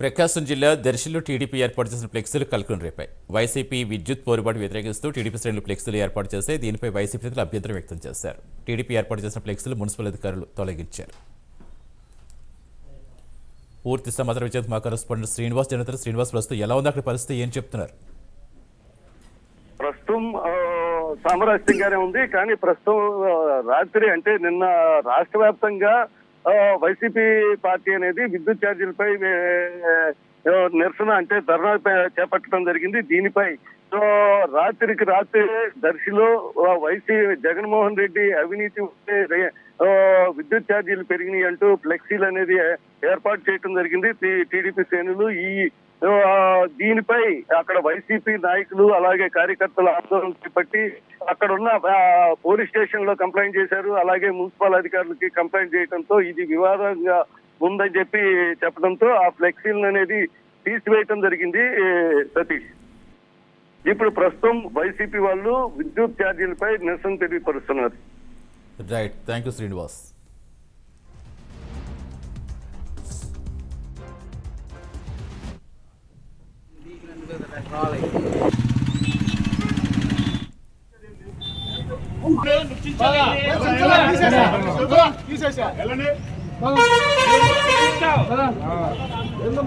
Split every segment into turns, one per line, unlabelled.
ప్రకాశం జిల్లా దర్శిలో టీడీపీ ఏర్పాటు చేసిన ఫ్లెక్సీలు కలకలం రేపాయి. వైసీపీ విద్యుత్ పోరుబాటు వ్యతిరేకిస్తూ టీడీపీ శ్రేణులు ఫ్లెక్సీలు ఏర్పాటు చేస్తే దీనిపై వైసీపీ నేతలు అభ్యంతరం వ్యక్తం చేశారు. టీడీపీ ఏర్పాటు చేసిన ఫ్లెక్సీలు మున్సిపల్ అధికారులు తొలగించారు. పూర్తి సమాచారం ఇచ్చేందుకు మా కరెస్పాండెంట్ శ్రీనివాస్ జనతలు. శ్రీనివాస్, ప్రస్తుతం ఎలా ఉంది అక్కడ పరిస్థితి, ఏం చెప్తున్నారు?
ప్రస్తుతం సామరస్యంగానే ఉంది. కానీ ప్రస్తుతం రాత్రి అంటే నిన్న రాష్ట్ర వ్యాప్తంగా వైసీపీ పార్టీ అనేది విద్యుత్ ఛార్జీలపై నిరసన అంటే ధర్నా చేపట్టడం జరిగింది. దీనిపై రాత్రికి రాత్రి దర్శిలో జగన్మోహన్ రెడ్డి అవినీతి విద్యుత్ ఛార్జీలు పెరిగినాయి అంటూ ఫ్లెక్సీలు అనేది ఏర్పాటు చేయడం జరిగింది టీడీపీ శ్రేణులు. దీనిపై అక్కడ వైసీపీ నాయకులు అలాగే కార్యకర్తలు ఆందోళన చేపట్టి అక్కడ ఉన్న పోలీస్ స్టేషన్ లో కంప్లైంట్ చేశారు. అలాగే మున్సిపల్ అధికారులకి కంప్లైంట్ చేయడంతో ఇది వివాదంగా ఉందని చెప్పడంతో ఆ ఫ్లెక్సీలను అనేది తీసివేయటం జరిగింది. సతీష్, ఇప్పుడు ప్రస్తుతం వైసీపీ వాళ్ళు విద్యుత్ ఛార్జీలపై నిరసన తెలియపరుస్తున్నారు.
Right, thank you Srinivas.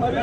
మరి